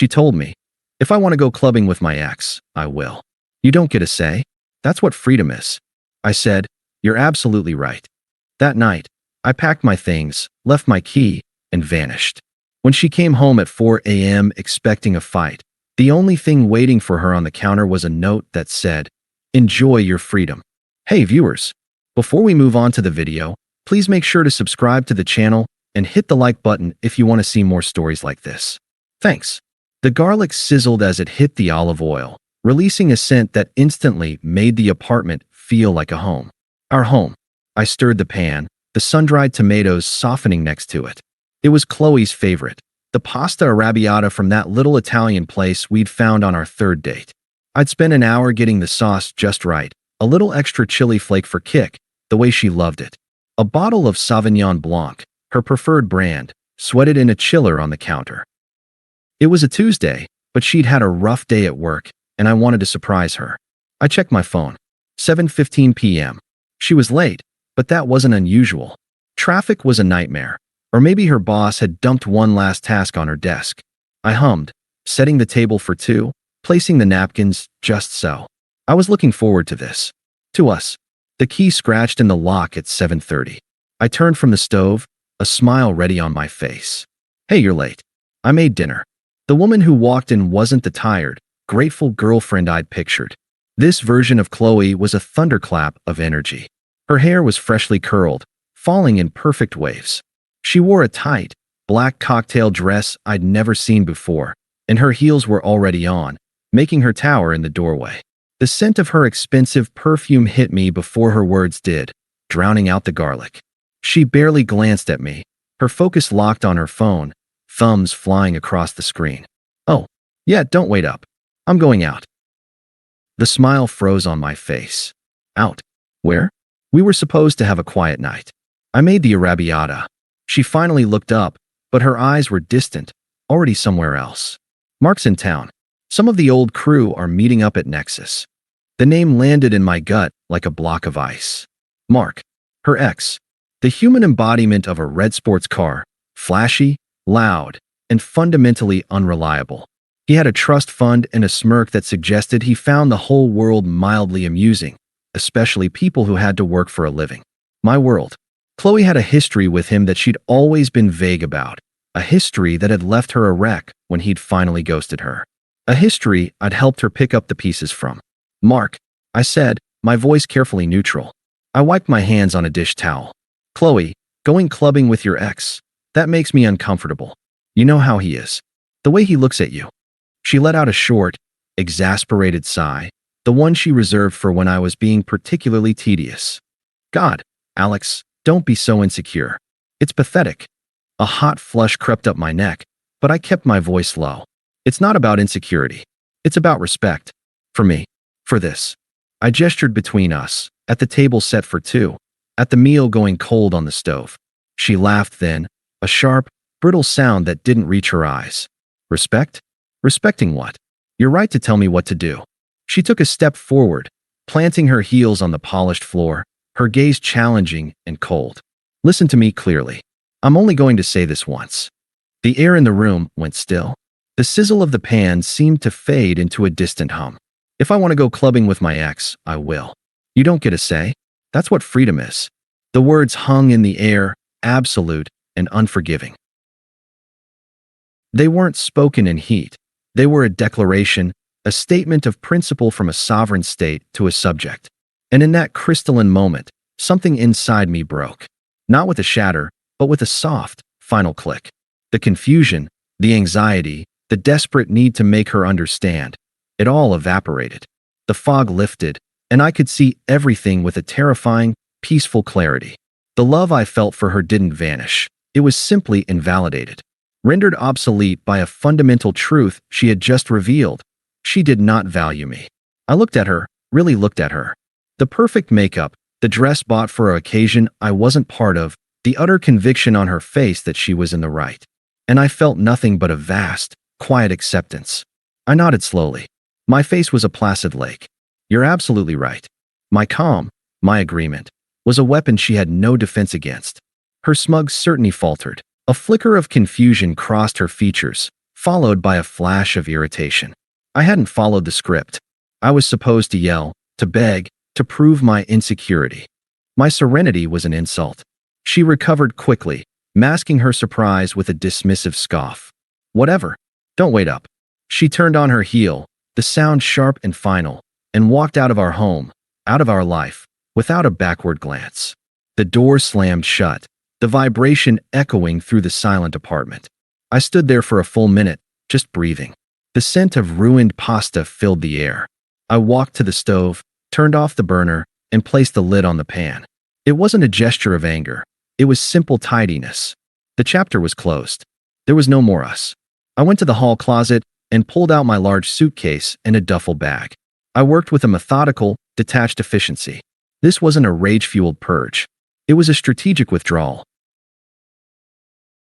She told me, if I want to go clubbing with my ex, I will. You don't get a say. That's what freedom is. I said, you're absolutely right. That night, I packed my things, left my key, and vanished. When she came home at 4 a.m. expecting a fight, the only thing waiting for her on the counter was a note that said, enjoy your freedom. Hey viewers, before we move on to the video, please make sure to subscribe to the channel and hit the like button if you want to see more stories like this. Thanks. The garlic sizzled as it hit the olive oil, releasing a scent that instantly made the apartment feel like a home. Our home. I stirred the pan, the sun-dried tomatoes softening next to it. It was Qley's favorite, the pasta arrabbiata from that little Italian place we'd found on our third date. I'd spent an hour getting the sauce just right, a little extra chili flake for kick, the way she loved it. A bottle of Sauvignon Blanc, her preferred brand, sweated in a chiller on the counter. It was a Tuesday, but she'd had a rough day at work, and I wanted to surprise her. I checked my phone. 7:15 p.m. She was late, but that wasn't unusual. Traffic was a nightmare, or maybe her boss had dumped one last task on her desk. I hummed, setting the table for two, placing the napkins just so. I was looking forward to this. To us. The key scratched in the lock at 7:30. I turned from the stove, a smile ready on my face. Hey, you're late. I made dinner. The woman who walked in wasn't the tired, grateful girlfriend I'd pictured. This version of Qley was a thunderclap of energy. Her hair was freshly curled, falling in perfect waves. She wore a tight, black cocktail dress I'd never seen before, and her heels were already on, making her tower in the doorway. The scent of her expensive perfume hit me before her words did, drowning out the garlic. She barely glanced at me, her focus locked on her phone, thumbs flying across the screen. Oh, yeah, don't wait up. I'm going out. The smile froze on my face. Out? Where? We were supposed to have a quiet night. I made the arrabbiata. She finally looked up, but her eyes were distant, already somewhere else. Mark's in town. Some of the old crew are meeting up at Nexus. The name landed in my gut like a block of ice. Mark. Her ex. The human embodiment of a red sports car. Flashy, loud, and fundamentally unreliable. He had a trust fund and a smirk that suggested he found the whole world mildly amusing, especially people who had to work for a living. My world. Qley had a history with him that she'd always been vague about, a history that had left her a wreck when he'd finally ghosted her. A history I'd helped her pick up the pieces from. Mark, I said, my voice carefully neutral. I wiped my hands on a dish towel. Qley, going clubbing with your ex, that makes me uncomfortable. You know how he is. The way he looks at you. She let out a short, exasperated sigh, the one she reserved for when I was being particularly tedious. God, Alex, don't be so insecure. It's pathetic. A hot flush crept up my neck, but I kept my voice low. It's not about insecurity. It's about respect. For me. For this. I gestured between us, at the table set for two, at the meal going cold on the stove. She laughed then, a sharp, brittle sound that didn't reach her eyes. Respect? Respecting what? You're right to tell me what to do. She took a step forward, planting her heels on the polished floor, her gaze challenging and cold. Listen to me clearly. I'm only going to say this once. The air in the room went still. The sizzle of the pan seemed to fade into a distant hum. If I want to go clubbing with my ex, I will. You don't get a say. That's what freedom is. The words hung in the air, absolute and unforgiving. They weren't spoken in heat. They were a declaration, a statement of principle from a sovereign state to a subject. And in that crystalline moment, something inside me broke. Not with a shatter, but with a soft, final click. The confusion, the anxiety, the desperate need to make her understand. It all evaporated. The fog lifted, and I could see everything with a terrifying, peaceful clarity. The love I felt for her didn't vanish. It was simply invalidated. Rendered obsolete by a fundamental truth she had just revealed. She did not value me. I looked at her, really looked at her. The perfect makeup, the dress bought for an occasion I wasn't part of, the utter conviction on her face that she was in the right. And I felt nothing but a vast, quiet acceptance. I nodded slowly. My face was a placid lake. You're absolutely right. My calm, my agreement, was a weapon she had no defense against. Her smug certainty faltered. A flicker of confusion crossed her features, followed by a flash of irritation. I hadn't followed the script. I was supposed to yell, to beg, to prove my insecurity. My serenity was an insult. She recovered quickly, masking her surprise with a dismissive scoff. Whatever. Don't wait up. She turned on her heel, the sound sharp and final, and walked out of our home, out of our life, without a backward glance. The door slammed shut, the vibration echoing through the silent apartment. I stood there for a full minute, just breathing. The scent of ruined pasta filled the air. I walked to the stove, turned off the burner, and placed the lid on the pan. It wasn't a gesture of anger. It was simple tidiness. The chapter was closed. There was no more us. I went to the hall closet and pulled out my large suitcase and a duffel bag. I worked with a methodical, detached efficiency. This wasn't a rage-fueled purge. It was a strategic withdrawal.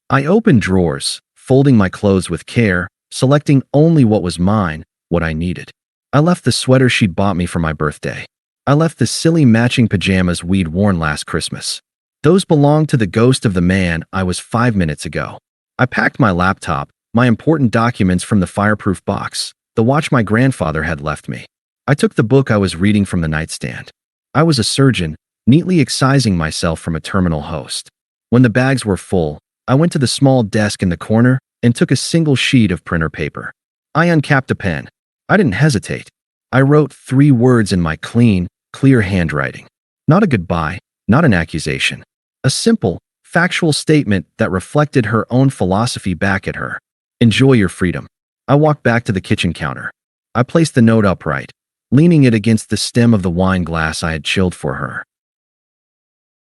I opened drawers, folding my clothes with care, selecting only what was mine, what I needed. I left the sweater she'd bought me for my birthday. I left the silly matching pajamas we'd worn last Christmas. Those belonged to the ghost of the man I was 5 minutes ago. I packed my laptop, my important documents from the fireproof box, the watch my grandfather had left me. I took the book I was reading from the nightstand. I was a surgeon, neatly excising myself from a terminal host. When the bags were full, I went to the small desk in the corner and took a single sheet of printer paper. I uncapped a pen. I didn't hesitate. I wrote 3 words in my clean, clear handwriting. Not a goodbye, not an accusation. A simple, factual statement that reflected her own philosophy back at her. Enjoy your freedom. I walked back to the kitchen counter. I placed the note upright, leaning it against the stem of the wine glass I had chilled for her.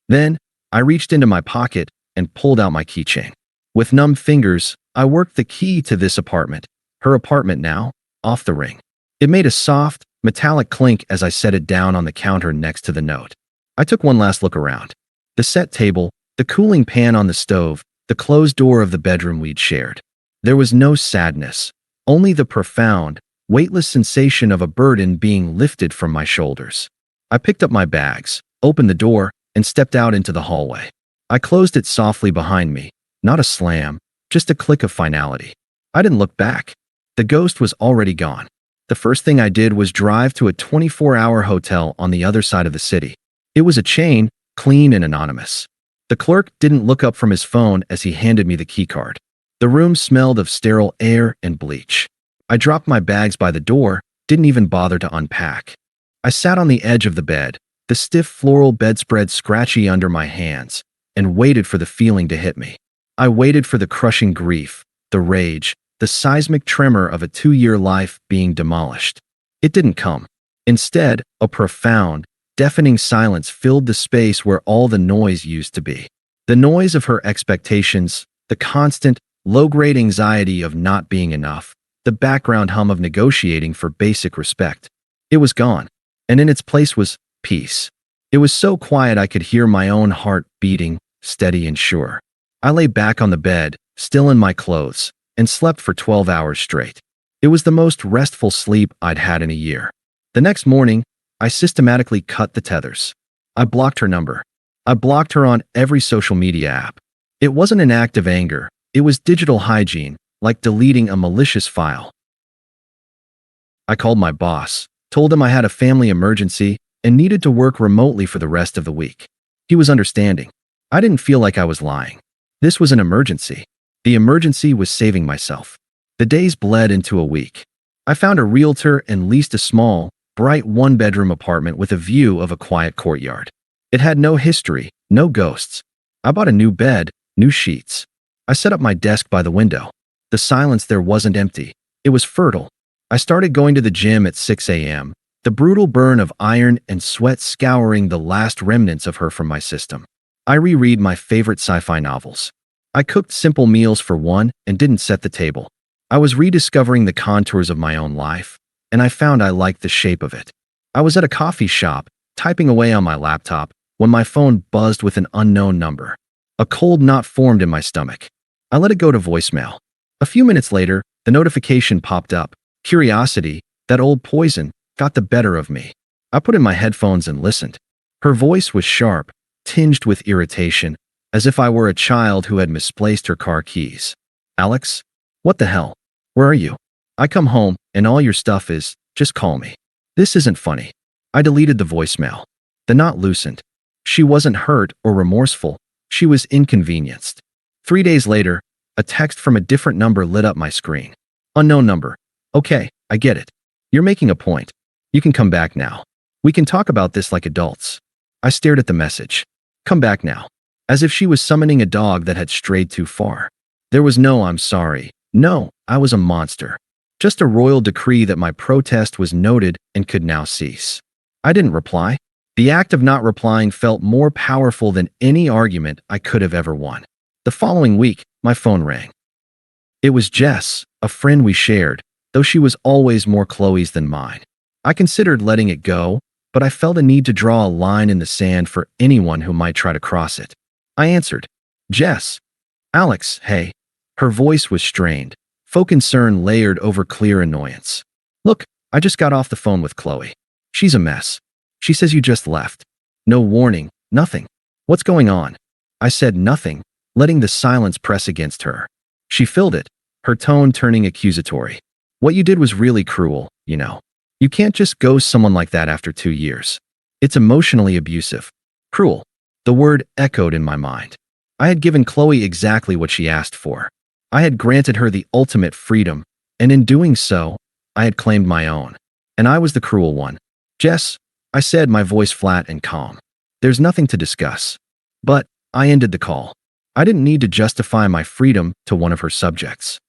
Then, I reached into my pocket and pulled out my keychain. With numb fingers, I worked the key to this apartment, her apartment now, off the ring. It made a soft, metallic clink as I set it down on the counter next to the note. I took one last look around. The set table, the cooling pan on the stove, the closed door of the bedroom we'd shared. There was no sadness, only the profound, weightless sensation of a burden being lifted from my shoulders. I picked up my bags, opened the door, and stepped out into the hallway. I closed it softly behind me, not a slam, just a click of finality. I didn't look back. The ghost was already gone. The first thing I did was drive to a 24-hour hotel on the other side of the city. It was a chain, clean and anonymous. The clerk didn't look up from his phone as he handed me the keycard. The room smelled of sterile air and bleach. I dropped my bags by the door, didn't even bother to unpack. I sat on the edge of the bed, the stiff floral bedspread scratchy under my hands, and waited for the feeling to hit me. I waited for the crushing grief, the rage, the seismic tremor of a 2-year life being demolished. It didn't come. Instead, a profound, deafening silence filled the space where all the noise used to be. The noise of her expectations, the constant, low-grade anxiety of not being enough, the background hum of negotiating for basic respect. It was gone, and in its place was peace. It was so quiet I could hear my own heart beating, steady and sure. I lay back on the bed, still in my clothes, and slept for 12 hours straight. It was the most restful sleep I'd had in a year. The next morning, I systematically cut the tethers. I blocked her number. I blocked her on every social media app. It wasn't an act of anger. It was digital hygiene, like deleting a malicious file. I called my boss, told him I had a family emergency and needed to work remotely for the rest of the week. He was understanding. I didn't feel like I was lying. This was an emergency. The emergency was saving myself. The days bled into a week. I found a realtor and leased a small, bright 1-bedroom apartment with a view of a quiet courtyard. It had no history, no ghosts. I bought a new bed, new sheets. I set up my desk by the window. The silence there wasn't empty. It was fertile. I started going to the gym at 6 a.m., the brutal burn of iron and sweat scouring the last remnants of her from my system. I reread my favorite sci-fi novels. I cooked simple meals for one and didn't set the table. I was rediscovering the contours of my own life, and I found I liked the shape of it. I was at a coffee shop, typing away on my laptop, when my phone buzzed with an unknown number. A cold knot formed in my stomach. I let it go to voicemail. A few minutes later, the notification popped up. Curiosity, that old poison, got the better of me. I put in my headphones and listened. Her voice was sharp, tinged with irritation, as if I were a child who had misplaced her car keys. Alex? What the hell? Where are you? I come home, and all your stuff is, just call me. This isn't funny. I deleted the voicemail. The knot loosened. She wasn't hurt or remorseful. She was inconvenienced. 3 days later, a text from a different number lit up my screen. Unknown number. Okay, I get it. You're making a point. You can come back now. We can talk about this like adults. I stared at the message. Come back now. As if she was summoning a dog that had strayed too far. There was no I'm sorry. No, I was a monster. Just a royal decree that my protest was noted and could now cease. I didn't reply. The act of not replying felt more powerful than any argument I could have ever won. The following week, my phone rang. It was Jess, a friend we shared, though she was always more Qley's than mine. I considered letting it go, but I felt a need to draw a line in the sand for anyone who might try to cross it. I answered, Jess. Alex, hey. Her voice was strained, faux concern layered over clear annoyance. Look, I just got off the phone with Qley. She's a mess. She says you just left. No warning, nothing. What's going on? I said nothing, letting the silence press against her. She filled it, her tone turning accusatory. What you did was really cruel, you know. You can't just ghost someone like that after 2 years. It's emotionally abusive. Cruel. The word echoed in my mind. I had given Qley exactly what she asked for. I had granted her the ultimate freedom, and in doing so, I had claimed my own. And I was the cruel one. Jess, I said, my voice flat and calm. There's nothing to discuss. But I ended the call. I didn't need to justify my freedom to one of her subjects.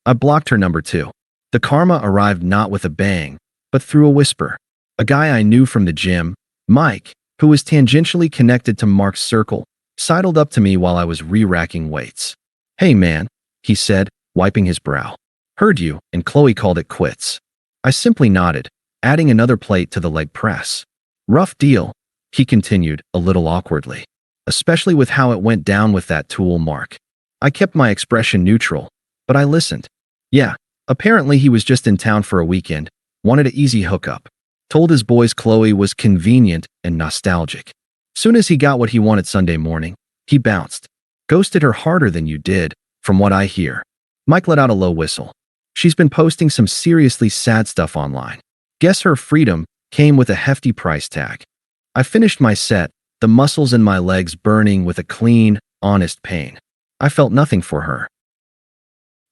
I blocked her number 2. The karma arrived not with a bang, but through a whisper. A guy I knew from the gym, Mike, who was tangentially connected to Mark's circle, sidled up to me while I was re-racking weights. Hey man, he said, wiping his brow. Heard you, and Qley called it quits. I simply nodded, adding another plate to the leg press. Rough deal, he continued, a little awkwardly. Especially with how it went down with that tool Mark. I kept my expression neutral, but I listened. Yeah, apparently he was just in town for a weekend, wanted an easy hookup. Told his boys Qley was convenient and nostalgic. Soon as he got what he wanted Sunday morning, he bounced. Ghosted her harder than you did, from what I hear. Mike let out a low whistle. She's been posting some seriously sad stuff online. Guess her freedom came with a hefty price tag. I finished my set, the muscles in my legs burning with a clean, honest pain. I felt nothing for her.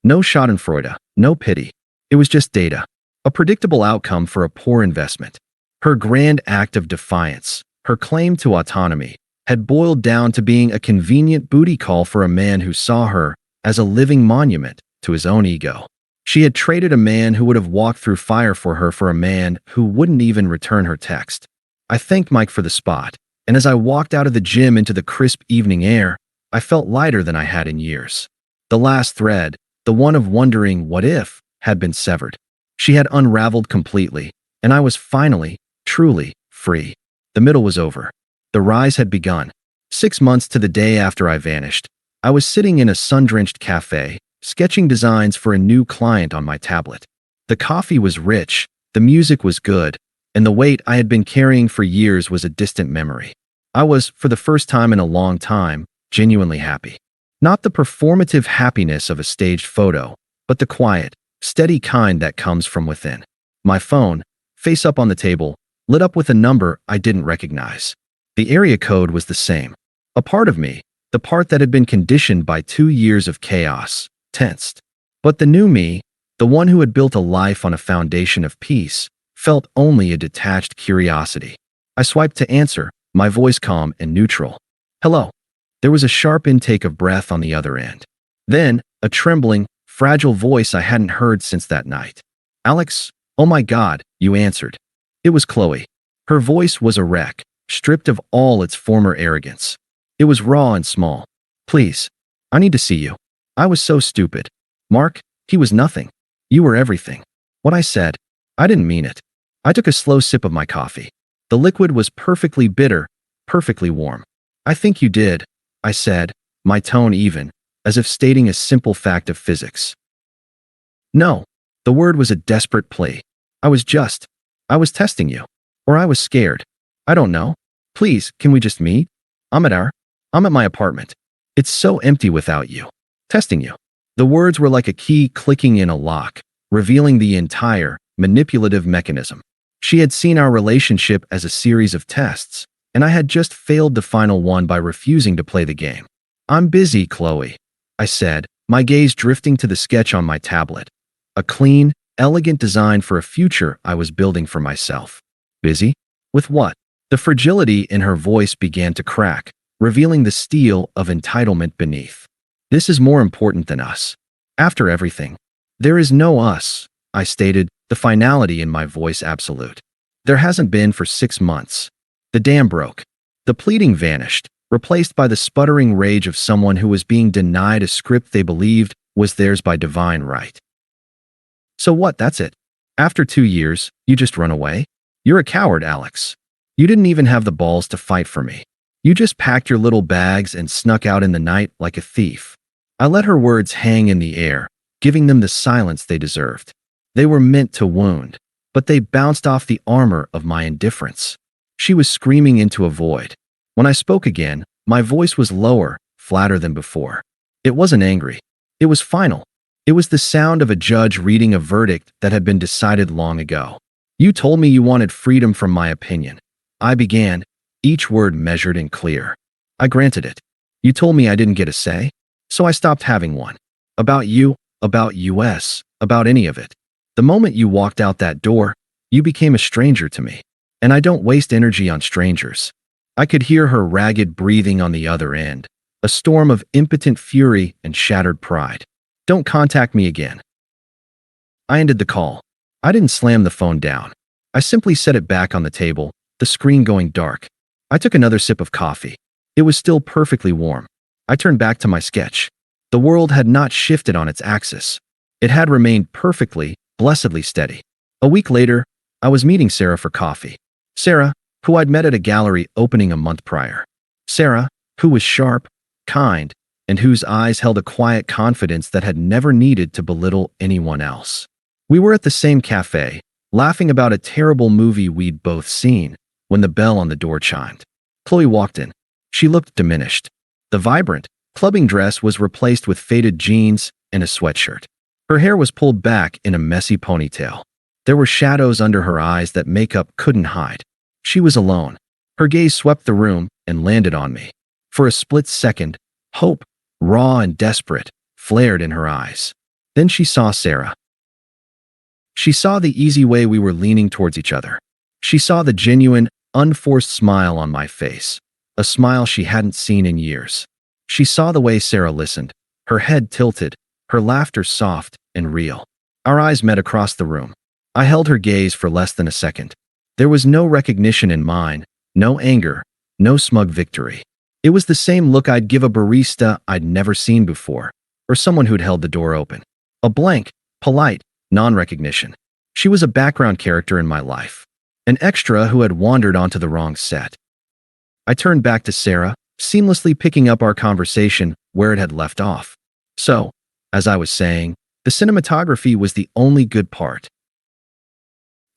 No schadenfreude, no pity. It was just data. A predictable outcome for a poor investment. Her grand act of defiance, her claim to autonomy, had boiled down to being a convenient booty call for a man who saw her as a living monument to his own ego. She had traded a man who would have walked through fire for her for a man who wouldn't even return her text. I thanked Mike for the spot, and as I walked out of the gym into the crisp evening air, I felt lighter than I had in years. The last thread, the one of wondering what if, had been severed. She had unraveled completely, and I was finally, truly, free. The middle was over. The rise had begun. 6 months to the day after I vanished, I was sitting in a sun-drenched cafe, sketching designs for a new client on my tablet. The coffee was rich, the music was good, and the weight I had been carrying for years was a distant memory. I was, for the first time in a long time, genuinely happy. Not the performative happiness of a staged photo, but the quiet, steady kind that comes from within. My phone, face up on the table, lit up with a number I didn't recognize. The area code was the same. A part of me, the part that had been conditioned by 2 years of chaos, tensed. But the new me, the one who had built a life on a foundation of peace, felt only a detached curiosity. I swiped to answer, my voice calm and neutral. Hello. There was a sharp intake of breath on the other end. Then, a trembling, fragile voice I hadn't heard since that night. Alex, oh my God, you answered. It was Qley. Her voice was a wreck, stripped of all its former arrogance. It was raw and small. Please, I need to see you. I was so stupid. Mark, he was nothing. You were everything. What I said, I didn't mean it. I took a slow sip of my coffee. The liquid was perfectly bitter, perfectly warm. I think you did, I said, my tone even, as if stating a simple fact of physics. No, the word was a desperate plea. I was testing you. Or I was scared. I don't know. Please, can we just meet? I'm at my apartment. It's so empty without you. Testing you. The words were like a key clicking in a lock, revealing the entire, manipulative mechanism. She had seen our relationship as a series of tests, and I had just failed the final one by refusing to play the game. "I'm busy, Qley," I said, my gaze drifting to the sketch on my tablet. A clean, elegant design for a future I was building for myself. "Busy? With what?" The fragility in her voice began to crack, revealing the steel of entitlement beneath. "This is more important than us. After everything, there is no us," I stated, the finality in my voice absolute. "There hasn't been for 6 months. The dam broke." The pleading vanished, replaced by the sputtering rage of someone who was being denied a script they believed was theirs by divine right. "So what, that's it? After 2 years, you just run away? You're a coward, Alex. You didn't even have the balls to fight for me. You just packed your little bags and snuck out in the night like a thief." I let her words hang in the air, giving them the silence they deserved. They were meant to wound, but they bounced off the armor of my indifference. She was screaming into a void. When I spoke again, my voice was lower, flatter than before. It wasn't angry. It was final. It was the sound of a judge reading a verdict that had been decided long ago. "You told me you wanted freedom from my opinion." I began, each word measured and clear. "I granted it. You told me I didn't get a say, so I stopped having one. About you, about US, about any of it. The moment you walked out that door, you became a stranger to me. And I don't waste energy on strangers." I could hear her ragged breathing on the other end, a storm of impotent fury and shattered pride. "Don't contact me again." I ended the call. I didn't slam the phone down. I simply set it back on the table, the screen going dark. I took another sip of coffee. It was still perfectly warm. I turned back to my sketch. The world had not shifted on its axis. It had remained perfectly, blessedly steady. A week later, I was meeting Sarah for coffee. Sarah, who I'd met at a gallery opening a month prior. Sarah, who was sharp, kind, and whose eyes held a quiet confidence that had never needed to belittle anyone else. We were at the same cafe, laughing about a terrible movie we'd both seen, when the bell on the door chimed. Qley walked in. She looked diminished. The vibrant, clubbing dress was replaced with faded jeans and a sweatshirt. Her hair was pulled back in a messy ponytail. There were shadows under her eyes that makeup couldn't hide. She was alone. Her gaze swept the room and landed on me. For a split second, hope, raw and desperate, flared in her eyes. Then she saw Sarah. She saw the easy way we were leaning towards each other. She saw the genuine, unforced smile on my face, a smile she hadn't seen in years. She saw the way Sarah listened, her head tilted, her laughter soft and real. Our eyes met across the room. I held her gaze for less than a second. There was no recognition in mine, no anger, no smug victory. It was the same look I'd give a barista I'd never seen before, or someone who'd held the door open. A blank, polite, non-recognition. She was a background character in my life, an extra who had wandered onto the wrong set. I turned back to Sarah, seamlessly picking up our conversation where it had left off. So, as I was saying, the cinematography was the only good part.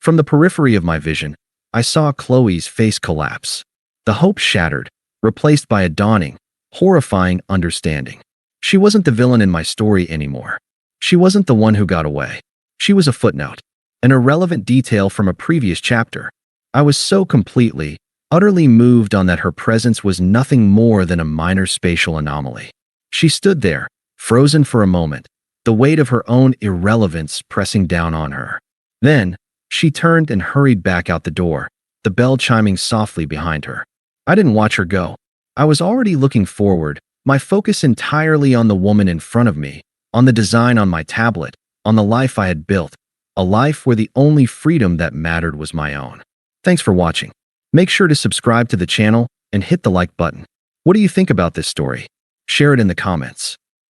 From the periphery of my vision, I saw Qley's face collapse. The hope shattered, replaced by a dawning, horrifying understanding. She wasn't the villain in my story anymore. She wasn't the one who got away. She was a footnote, an irrelevant detail from a previous chapter. I was so completely, utterly moved on that her presence was nothing more than a minor spatial anomaly. She stood there, frozen for a moment, the weight of her own irrelevance pressing down on her. Then, she turned and hurried back out the door, the bell chiming softly behind her. I didn't watch her go. I was already looking forward, my focus entirely on the woman in front of me, on the design on my tablet, on the life I had built, a life where the only freedom that mattered was my own. Thanks for watching. Make sure to subscribe to the channel and hit the like button. What do you think about this story? Share it in the comments.